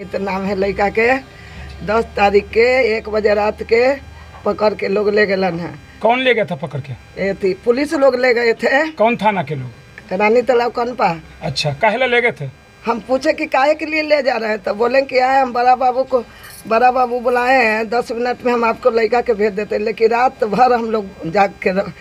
तो नाम है लड़का के 10 तारीख के 1 बजे रात के पकड़ के लोग ले गए हैं। कौन ले गया था पकड़ के? ये थी पुलिस लोग ले गए थे। कौन थाना के लोग? रानी तालाब कनपा। अच्छा, काहे ले गए थे? हम पूछे कि काहे के लिए ले जा रहे हैं, तो बोले कि आए हम बड़ा बाबू बुलाए हैं, 10 मिनट में हम आपको लड़का के भेज देते। लेकिन रात भर हम लोग जाग के रह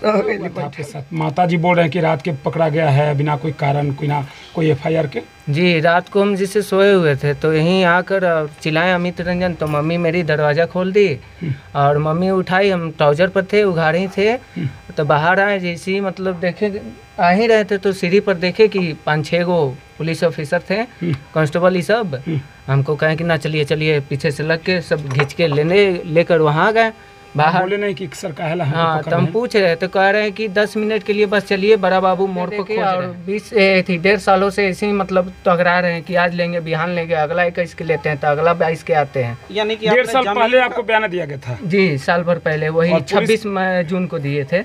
आपके साथ माता जी बोल रहे हैं कि रात के पकड़ा गया है बिना कोई कारण, कोई FIR के। जी, रात को हम जिससे सोए हुए थे तो यहीं आकर चिल्लाए अमित रंजन, तो मम्मी मेरी दरवाज़ा खोल दी और मम्मी उठाई। हम ट्राउजर पर थे, उघाड़े ही थे, तो बाहर आए। जैसे ही मतलब देखे आ ही रहे थे तो सीढ़ी पर देखे कि 5-6 गो पुलिस ऑफिसर थे, कांस्टेबल ये सब। हमको कहें कि ना चलिए चलिए, पीछे से लग के सब घींच के लेकर वहाँ गए बाहर। बोले नहीं कि सर काहेला? हाँ, तो हम पूछ रहे तो कह रहे हैं कि 10 मिनट के लिए बस चलिए, बड़ा बाबू मोड़ को खोज। और 1.5 सालों से ऐसे ही मतलब टकरा रहे हैं कि आज लेंगे, बिहान लेंगे, अगला 21 के लेते हैं तो अगला 22 के आते हैं। यानी कि 1.5 साल पहले आपको बयान दिया गया था? जी, साल भर पहले, वही 26 जून को दिए थे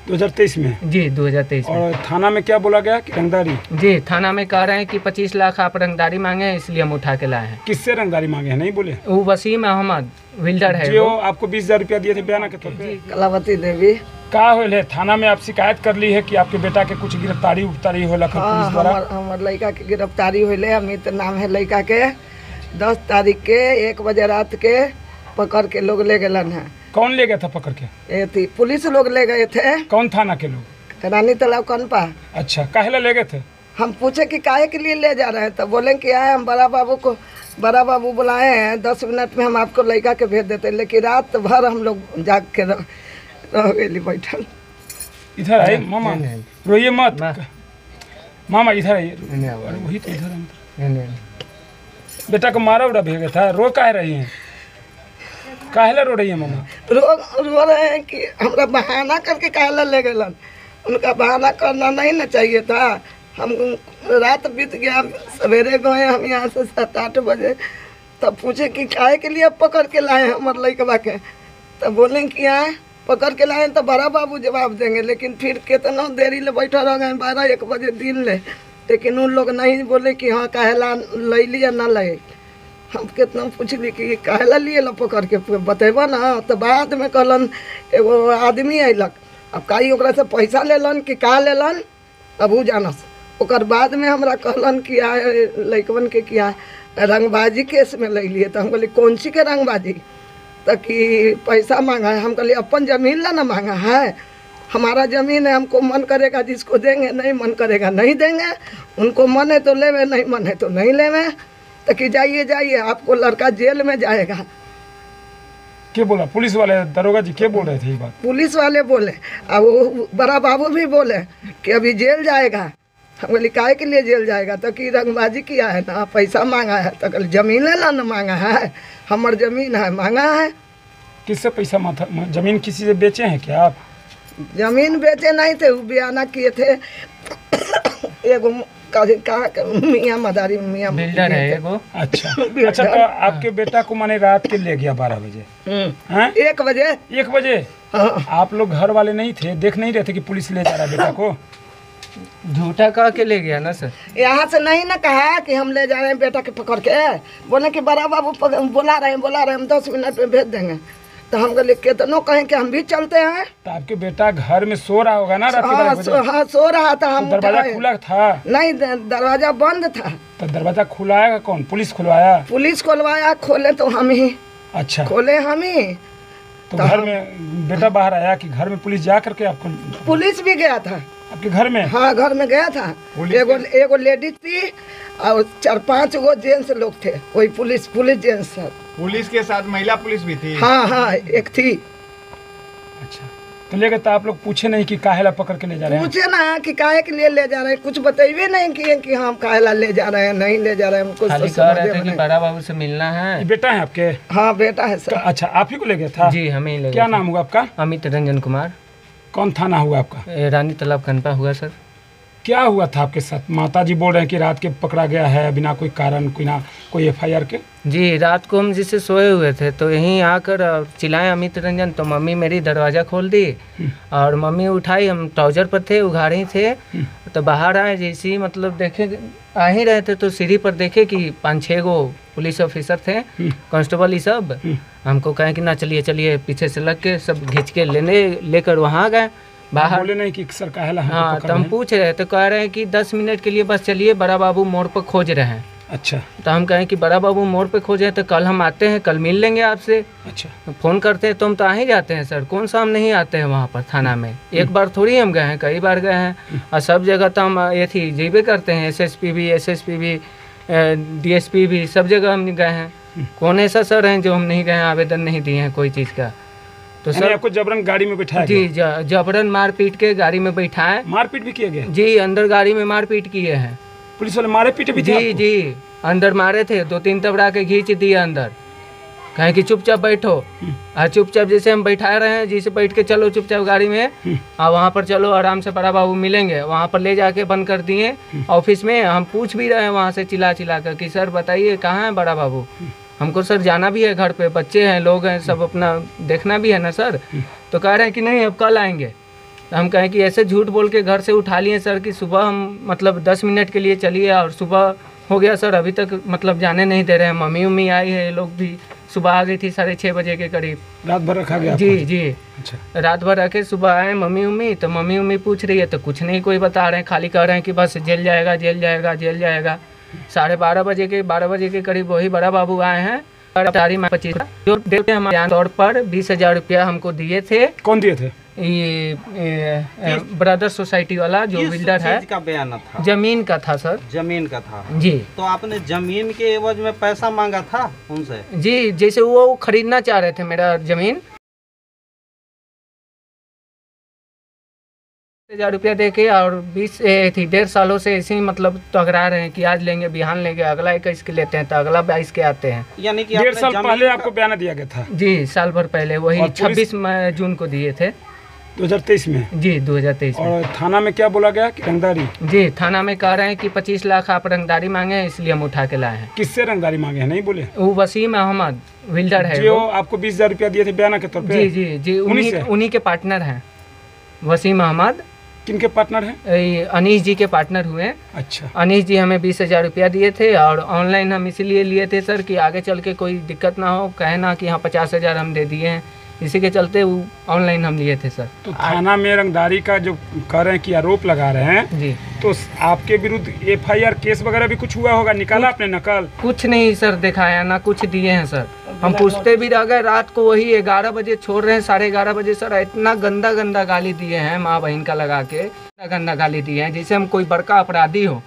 2023 में। जी, 2023 में। और थाना में क्या बोला गया कि रंगदारी? जी, थाना में कह रहे हैं कि 25 लाख आप रंगदारी मांगे हैं, इसलिए हम उठा के लाए हैं। किससे रंगदारी मांगे हैं, नहीं बोले? वो वसीम अहमद विल्डर है जो आपको 20,000 रुपया दिए थे बयाना के तौर पे। कलावती देवी का होल है? थाना में आप शिकायत कर ली है कि आपके बेटा के कुछ गिरफ्तारी उफ्तारी होला पुलिस द्वारा? हमार लड़का के गिरफ्तारी हुई। अमित नाम है लड़का के 10 तारीख के 1 बजे रात के पकड़ के लोग ले गए हैं। कौन ले गया था पकड़ के? ये थी पुलिस लोग ले गए थे। कौन थाना के लोग? रानी तालाब कनपा। अच्छा, काहे ले गए थे? हम पूछे कि काहे के लिए ले जा रहे हैं, तो बोले कि आए हम बड़ा बाबू बुलाए हैं, 10 मिनट में हम आपको लड़का के भेज देते। लेकिन रात भर हम लोग जाग के रह गए बैठल। इधर आइए मामा, रोइए मत मामा, इधर आइए। वही तो इधर बेटा को मारा उड़ा भेजा था, रो काहे रही हैं? काहे रो रही है मामा? रो रहे हैं कि हमरा बहाना करके काहे ले गए। उनका बहाना करना नहीं ना चाहिए था। हम रात बीत गया, सवेरे गए हम यहाँ से 7-8 बजे, तब पूछे कि काहे के लिए पकड़ के लाए हमारे लड़कवा के, तब बोले कि आए पकड़ के लाए तो बड़ा बाबू जवाब देंगे। लेकिन फिर कितना देरी ले बैठा रह गए, 12-1 बजे दिन ले। लेकिन उन लोग नहीं बोले कि हाँ काहेला ले लिया ना ले। हम कितना पूछली कि काहेला लिए ला पकड़ के, बतेबा ना। तो बाद में कहलन एगो आदमी अयलक, अब काई ओकरा से पैसा लेलन कि का लेलन अब उ जानस। ओकर बाद में हमरा कहलन कि लड़कवन के किया रंगबाजी केस में ले लिए। तो हम कहली कौन सी के रंगबाजी? तो कि पैसा मांगा है। हम कहली अपन ज़मीन ला ना मांगा है, हमारा ज़मीन है, हमको मन करेगा जिसको देंगे, नहीं मन करेगा नहीं देंगे। उनको मन है तो लेवे, नहीं मन है तो नहीं लेवे। तो कि जाइए आपको लड़का जेल में जाएगा। क्या बोला पुलिस वाले? दरोगा जी क्या बोल रहे थे ये बात? पुलिस वाले बोले और वो बड़ा बाबू भी बोले कि अभी जेल जाएगा। हम बोली काहे के लिए जेल जाएगा? तो कि रंगबाजी किया है ना, पैसा मांगा है। तो कल ज़मीन ला ना मांगा है, हमार ज़मीन है मांगा है। किससे पैसा माथा? ज़मीन किसी से बेचे हैं क्या आप? ज़मीन बेचे नहीं थे, वो बयाना किए थे। एगो मियाँ मदारी मियाँ बिल्डर है एगो। अच्छा अच्छा, तो आपके बेटा को माने रात के ले गया 12 बजे? 1 बजे। 1 बजे? हाँ। आप लोग घर वाले नहीं थे, देख नहीं रहे थे कि पुलिस ले जा रहा है बेटा को? झूठा कह के ले गया ना सर। यहाँ से नहीं ना कहा कि हम ले जा रहे हैं बेटा के पकड़ के। बोले कि बड़ा बाबू बुला रहे हैं, हम 10 मिनट में भेज देंगे। तो हम कहले कितनों कहें कि हम भी चलते हैं। तो आपके बेटा घर में सो रहा होगा ना रात के? हाँ सो रहा था। हम दरवाजा खुला था? नहीं, दरवाजा बंद था। तो दरवाजा खुलाया कौन? पुलिस खुलवाया? पुलिस खुलवाया, खोले तो हम ही। अच्छा, खोले हम ही। तो घर में बेटा बाहर आया कि घर में पुलिस जा करके आपको? पुलिस भी गया था आपके घर में? हाँ, घर में गया था। एगो लेडीज थी और 4-5 गो जेंट्स लोग थे। वही पुलिस जेंट्स सब। पुलिस के साथ महिला पुलिस भी थी? हाँ, एक थी। अच्छा, तो लेकर तो आप लोग पूछे नहीं कि काहेला पकड़ के ले जा रहे हैं? पूछे ना कि काहे के लिए ले जा रहे हैं, कुछ बताइए नहीं किए कि हम काहेला ले जा रहे हैं, नहीं ले जा रहे हैं। हमको खाली कह रहे थे कि बड़ा बाबू से मिलना है। बेटा है आपके? हाँ, बेटा है सर। अच्छा, आप ही को ले गया था? जी, हमें ले गया। क्या नाम हुआ आपका? अमित रंजन कुमार। कौन थाना हुआ आपका? रानी तालाब कनपा हुआ सर। क्या हुआ था आपके साथ? माता जी बोल रहे हैं कि रात के पकड़ा गया है बिना कोई कारण, कोई एफआईआर के। जी, रात को हम जिससे सोए हुए थे तो यहीं आकर चिल्लाए अमित रंजन, तो मम्मी मेरी दरवाज़ा खोल दी और मम्मी उठाई। हम ट्राउजर पर थे, उघाड़े ही थे, तो बाहर आए। जैसे ही मतलब देखे आ ही रहे थे तो सीढ़ी पर देखे कि 5-6 गो पुलिस ऑफिसर थे, कांस्टेबल ये सब। हमको कहें कि ना चलिए चलिए, पीछे से लग के सब खींच के लेकर वहाँ गए बाहर। बोले नहीं कि सर काहे ला हमको हाँ, पकड़ तो हम रहे हैं? पूछ रहे तो कह रहे हैं कि 10 मिनट के लिए बस चलिए, बड़ा बाबू मोड़ पर खोज रहे हैं। अच्छा तो हम कहें कि बड़ा बाबू मोड़ पे खोजे, तो कल हम आते हैं, कल मिल लेंगे आपसे। अच्छा। फ़ोन करते हैं तो हम तो आ ही जाते हैं सर, कौन सा हम नहीं आते हैं वहाँ पर थाना में। एक बार थोड़ी हम गए हैं, कई बार गए हैं, और सब जगह तो हम ये थी जेबे करते हैं, एसएसपी भी डीएसपी भी, सब जगह हम गए हैं। कौन ऐसा सर हैं जो हम नहीं गए हैं, आवेदन नहीं दिए हैं कोई चीज़ का। तो यानी सर आपको जबरन गाड़ी में बिठाया जी, गया? जबरन मार पीट के गाड़ी में बैठाएं। मारपीट भी किया गया? जी, अंदर गाड़ी में मार पीट किए हैं। पुलिस वाले मारे पीटे भी थे जी आपको? जी, अंदर मारे थे, 2-3 तबड़ा के खींच दिए अंदर, कहें कि चुपचाप बैठो। और चुपचाप जैसे हम बैठा रहे हैं, जैसे बैठ के चलो चुपचाप गाड़ी में, और वहाँ पर चलो आराम से, बड़ा बाबू मिलेंगे। वहाँ पर ले जाके बंद कर दिए ऑफिस में। हम पूछ भी रहे हैं वहाँ से चिल्ला कर कि सर बताइए कहाँ है बड़ा बाबू, हमको सर जाना भी है, घर पे बच्चे हैं, लोग हैं, सब अपना देखना भी है ना सर। तो कह रहे हैं कि नहीं अब कल आएंगे। हम कहें कि ऐसे झूठ बोल के घर से उठा लिए सर कि सुबह हम मतलब 10 मिनट के लिए चलिए, और सुबह हो गया सर, अभी तक मतलब जाने नहीं दे रहे हैं। मम्मी आई है, ये लोग भी सुबह आ गई थी 6:30 बजे के करीब। रात भर रखा गया जी आपको? जी, अच्छा। रात भर रखे, सुबह आए मम्मी, तो मम्मी पूछ रही है तो कुछ नहीं कोई बता रहे हैं, खाली कह रहे हैं कि बस जेल जाएगा जेल जाएगा जेल जाएगा। 12:30 बजे के करीब वही बड़ा बाबू आए हैं। 25 जो देते हमारे तौर पर 20,000 रुपया हमको दिए थे। कौन दिए थे? ये ब्रदर सोसाइटी वाला जो बिल्डर है। का बयान था? जमीन का था सर। जमीन का था जी। तो आपने जमीन के एवज में पैसा मांगा था उनसे? जी, जैसे वो खरीदना चाह रहे थे मेरा जमीन, 1,000 रुपया दे के, और 1.5 सालों से ऐसे ही मतलब टकरा रहे हैं कि आज लेंगे, बिहान लेंगे, अगला 21 के लेते हैं तो अगला 22 के आते हैं। यानी कि 1.5 साल पहले आपको बयान दिया गया था? जी, साल भर पहले, वही और पुलिस- 26 जून को दिए थे। 2023 में? जी, 2023 में। और थाना में क्या बोला गया कि रंगदारी? जी, थाना में कह रहे हैं कि 25 लाख आप रंगदारी मांगे हैं, इसलिए हम उठा के लाए हैं। किससे रंगदारी मांगे हैं, नहीं बोले? वो वसीम अहमद बिल्डर है जो वो। आपको 20,000 रुपया दिए थे बयाना के तौर पे? जी जी जी, उन्हीं से? उन्हीं के पार्टनर हैं वसीम अहमद। किनके पार्टनर हैं? ये अनीश जी के पार्टनर हुए। अच्छा। अनीश जी हमें 20,000 रुपया दिए थे, और ऑनलाइन हम इसीलिए लिए थे सर कि आगे चल के कोई दिक्कत ना हो, कहे ना कि हाँ 50,000 हम दे दिए हैं, इसी के चलते वो ऑनलाइन हम लिए थे सर। तो थाना में रंगदारी का जो कह रहे हैं कि आरोप लगा रहे हैं, जी, तो आपके विरुद्ध एफआईआर केस वगैरह भी कुछ हुआ होगा? निकाला आपने नकल? कुछ नहीं सर दिखाया, ना कुछ दिए हैं सर। हम पूछते भी रह गए, रात को वही 11 बजे छोड़ रहे हैं, 11:30 बजे सर इतना गंदा गंदा गाली दिए हैं, माँ बहन का लगा के गंदा गाली दिए हैं, जैसे हम कोई बड़का अपराधी हो।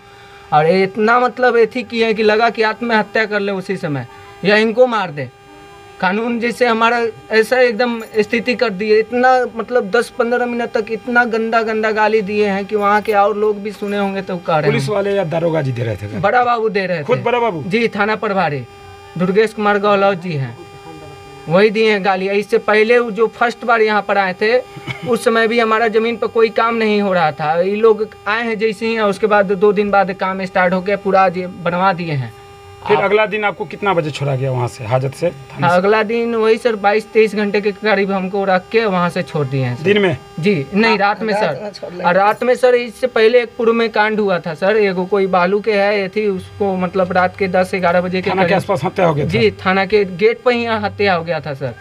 और इतना मतलब ऐसी किए हैं कि लगा कि आत्महत्या कर ले उसी समय, या इनको मार दे। कानून जैसे हमारा ऐसा एकदम स्थिति कर दिए, इतना मतलब 10-15 मिनट तक इतना गंदा गंदा गाली दिए हैं कि वहाँ के और लोग भी सुने होंगे तो कह रहे पुलिस हैं। वाले या दारोगा जी दे रहे थे? बड़ा बाबू दे रहे थे। खुद बड़ा बाबू? जी, थाना प्रभारी दुर्गेश कुमार गहलोत जी हैं, वही दिए हैं गाली। इससे पहले वो जो फर्स्ट बार यहाँ पर आए थे, उस समय भी हमारा ज़मीन पर कोई काम नहीं हो रहा था। ये लोग आए हैं जैसे ही, उसके बाद 2 दिन बाद काम स्टार्ट हो गया, पूरा बनवा दिए हैं। फिर अगला दिन आपको कितना बजे छोड़ा गया वहाँ से, हाजत से, थाने से? अगला दिन वही सर 22-23 घंटे के करीब हमको रख के वहाँ से छोड़ दिए हैं सर। दिन में? जी नहीं, रात में सर। और रात में सर इससे पहले एक पूर्व में कांड हुआ था सर, एगो कोई बालू के है ये थी, उसको मतलब रात के 10-11 बजे के थाना के आसपास हत्या हो गया था? जी, थाना के गेट पर ही हत्या हो गया था सर।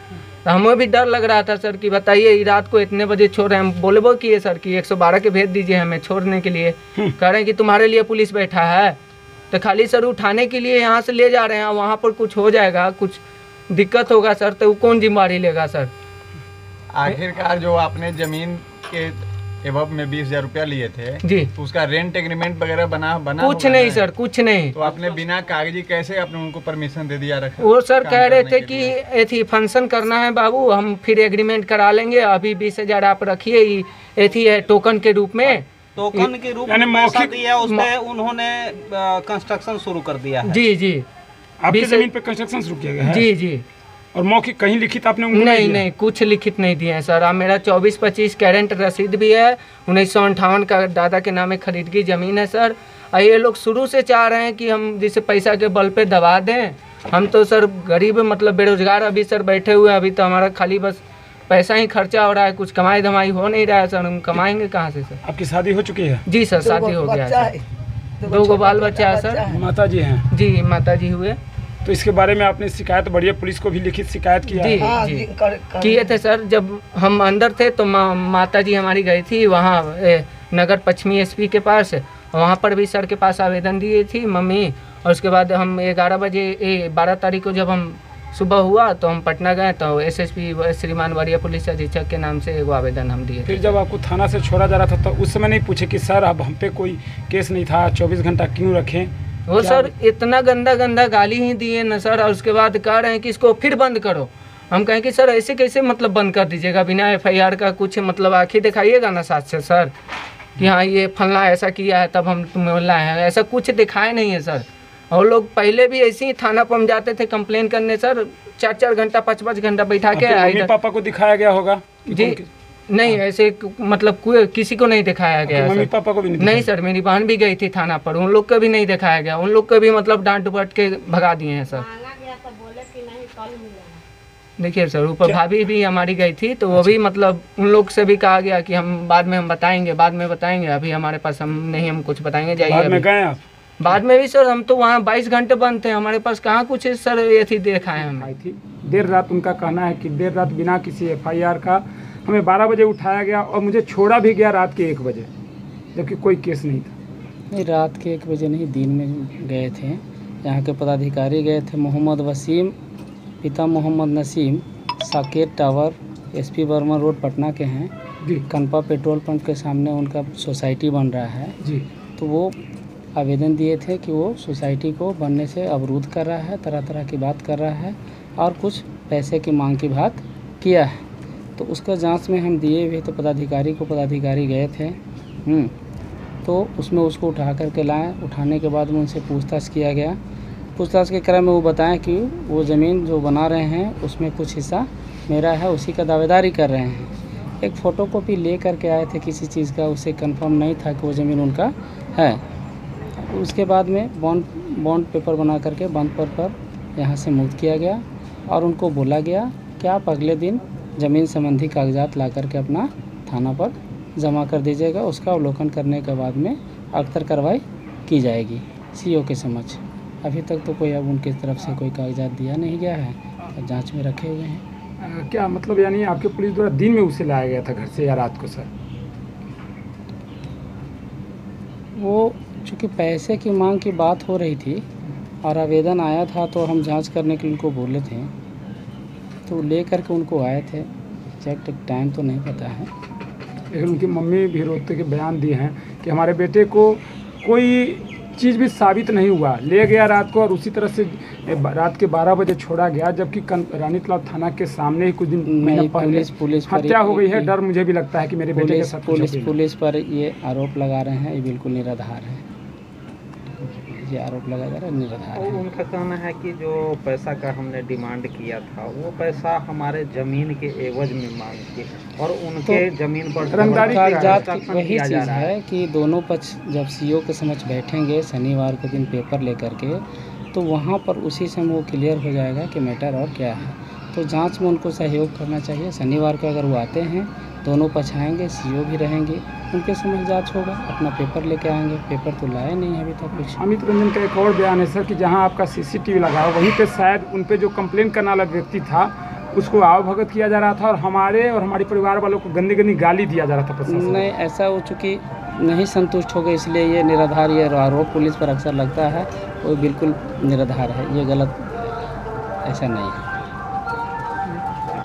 तो हमें भी डर लग रहा था सर कि बताइए रात को इतने बजे छोड़ रहे हैं। हम बोले वो किए सर कि 112 के भेज दीजिए हमें छोड़ने के लिए। कह रहे हैं कि तुम्हारे लिए पुलिस बैठा है, तो खाली सर उठाने के लिए यहाँ से ले जा रहे हैं, वहाँ पर कुछ हो जाएगा, कुछ दिक्कत होगा सर, तो वो कौन जिम्मेदारी लेगा सर? आखिरकार जो आपने जमीन के एवज में 20,000 रुपया लिए थे जी, तो उसका रेंट एग्रीमेंट वगैरह बना कुछ होगा नहीं ना? सर, कुछ नहीं। तो आपने बिना कागजी कैसे आपने उनको परमिशन दे दिया रखा? वो सर काम कह रहे करने थे के लिए? कि एथी फंक्शन करना है बाबू, हम फिर एग्रीमेंट करा लेंगे, अभी 20,000 आप रखिए, एथी है टोकन के रूप में। टोकन के रूप यानी में पैसा मौखिक- दिया, उसपे उन्होंने कंस्ट्रक्शन शुरू कर दिया है। जी जी, आपकी 20 जमीन पे कंस्ट्रक्शन शुरू किया गया है? जी जी, और मौखिक कहीं लिखित आपने उनको नहीं दिया? नहीं, कुछ लिखित नहीं दिए हैं सर। अब मेरा 24-25 कैरेंट रसीद भी है, 1958 का दादा के नामे खरीदगी ज़मीन है सर। और ये लोग शुरू से चाह रहे हैं कि हम जिसे पैसा के बल पे दबा दें। हम तो सर गरीब मतलब बेरोजगार अभी सर बैठे हुए हैं। अभी तो हमारा खाली बस पैसा ही खर्चा हो रहा है, कुछ कमाई धमाई हो नहीं रहा है सर। हम कमाएंगे कहाँ से सर? आपकी शादी हो चुकी है? जी सर, शादी हो गया बच्चा है सर। 2 गो बाल बच्चा है सर। माता जी हैं? जी माता जी हुए। तो इसके बारे में आपने शिकायत बढ़िया पुलिस को भी लिखित शिकायत किया जी है? हाँ, जी जी, किए थे सर। जब हम अंदर थे तो माता जी हमारी गई थी वहाँ नगर पश्चिमी एसपी के पास। वहाँ पर भी सर के पास आवेदन दिए थी मम्मी। और उसके बाद हम 11 बजे 12 तारीख को जब हम सुबह हुआ तो हम पटना गए तो एसएसपी श्रीमान वरीय पुलिस अधीक्षक के नाम से एगो आवेदन हम दिए फिर थे। जब आपको थाना से छोड़ा जा रहा था तो उस समय नहीं पूछे कि सर अब हम पे कोई केस नहीं था, 24 घंटा क्यों रखें? वो क्या सर इतना गंदा गंदा गाली ही दिए न सर। और उसके बाद कह रहे हैं कि इसको फिर बंद करो। हम कहें कि सर ऐसे कैसे मतलब बंद कर दीजिएगा बिना FIR का? कुछ मतलब आखिर दिखाइएगा ना साथ से सर कि हाँ ये फलना ऐसा किया है तब हम तुम्हें लाए हैं। ऐसा कुछ दिखाए नहीं है सर। और लोग पहले भी ऐसे ही थाना पर हम जाते थे कंप्लेन करने सर, 4-4 घंटा 5-5 घंटा बैठा के आपके मम्मी पापा को दिखाया गया होगा कि जी कौन- नहीं, ऐसे मतलब किसी को नहीं दिखाया गया आपके है मम्मी सर। पापा को भी नहीं नहीं दिखाया? सर, मेरी बहन भी गई थी थाना पर, उन लोग को भी नहीं दिखाया गया। उन लोग को भी मतलब डांट डुपट के भगा दिए हैं सर। देखिए सर, ऊपर भाभी भी हमारी गई थी तो वो भी मतलब उन लोग से भी कहा गया कि हम बाद में बताएंगे, अभी हमारे पास हम कुछ बताएंगे, जाइए बाद में अभी। गए आप? बाद में भी सर हम तो वहाँ 22 घंटे बंद थे, हमारे पास कहाँ कुछ सर ये थी देखा है हमें। आई थी देर रात। उनका कहना है कि देर रात बिना किसी FIR का हमें 12 बजे उठाया गया और मुझे छोड़ा भी गया रात के 1 बजे, जबकि कोई केस नहीं था। नहीं, रात के 1 बजे नहीं, दिन में गए थे। यहाँ के पदाधिकारी गए थे, मोहम्मद वसीम, पिता Mohammad Naseem, Saket tower, SP Barman road Patna के हैं जी कनपा पेट्रोल पंप के सामने उनका सोसाइटी बन रहा है। जी। तो वो आवेदन दिए थे कि वो सोसाइटी को बनने से अवरुद्ध कर रहा है, तरह तरह की बात कर रहा है और कुछ पैसे की मांग की बात किया है। तो उसका जांच में हम दिए हुए तो पदाधिकारी गए थे। तो उसमें उसको उठा करके लाए। उठाने के बाद में उनसे पूछताछ किया गया। पूछताछ के क्रम में वो बताएं कि वो ज़मीन जो बना रहे हैं उसमें कुछ हिस्सा मेरा है, उसी का दावेदारी कर रहे हैं। एक फ़ोटोकॉपी ले करके आए थे किसी चीज़ का, उससे कंफर्म नहीं था कि वो ज़मीन उनका है। उसके बाद में बॉन्ड पेपर बना करके बंद पर यहाँ से मुक्त किया गया और उनको बोला गया कि आप अगले दिन ज़मीन संबंधी कागजात ला करके अपना थाना पर जमा कर दीजिएगा। उसका अवलोकन करने के बाद में अख्तर कार्रवाई की जाएगी CO के समक्ष। अभी तक तो कोई अब उनकी तरफ से कोई कागजात दिया नहीं गया है और जांच में रखे हुए हैं। क्या मतलब यानी आपके पुलिस द्वारा दिन में उसे लाया गया था घर से या रात को सर? वो चूँकि पैसे की मांग की बात हो रही थी और आवेदन आया था तो हम जांच करने के लिए उनको बोले थे, तो ले करके उनको आए थे। एग्जैक्ट टाइम तो नहीं पता है। लेकिन उनकी मम्मी भी रोते के बयान दिए हैं कि हमारे बेटे को कोई चीज़ भी साबित नहीं हुआ, ले गया रात को और उसी तरह से रात के 12 बजे छोड़ा गया, जबकि रानी तालाब थाना के सामने ही कुछ दिन महीना पहले पुलिस पर हत्या हो गई है। डर मुझे भी लगता है कि मेरे बेटे के साथ कुछ हो गया। पुलिस पर ये आरोप लगा रहे हैं, ये बिल्कुल निराधार है। ये आरोप लगाया जा रहा है निराधार और है। उनका कहना है कि जो पैसा का हमने डिमांड किया था वो पैसा हमारे जमीन के एवज में मांग के और उनके जमीन पर रंगदारी कागजात कंस्ट्रक्शन वही किया जा चीज़ रहा है कि दोनों पक्ष जब CO के समक्ष बैठेंगे शनिवार के दिन पेपर लेकर के, तो वहाँ पर उसी समय वो क्लियर हो जाएगा कि मैटर और क्या है। तो जांच में उनको सहयोग करना चाहिए। शनिवार को अगर वो आते हैं, दोनों पक्ष आएंगे, CO भी रहेंगे, उनके समझ जांच होगा, अपना पेपर लेके आएंगे। पेपर तो लाए नहीं अभी तक कुछ। अमित रंजन का एक और बयान है सर कि जहां आपका CCTV लगा है वहीं पे शायद उन पे जो कंप्लेन करने वाला व्यक्ति था उसको आवभगत किया जा रहा था और हमारे और हमारे परिवार वालों को गंदी गंदी गाली दिया जा रहा था प्रशासन। नहीं, ऐसा हो चूँकि नहीं संतुष्ट हो गए, इसलिए ये निराधार ये आरोप पुलिस पर अक्सर लगता है, वो बिल्कुल निराधार है, ये गलत, ऐसा नहीं है।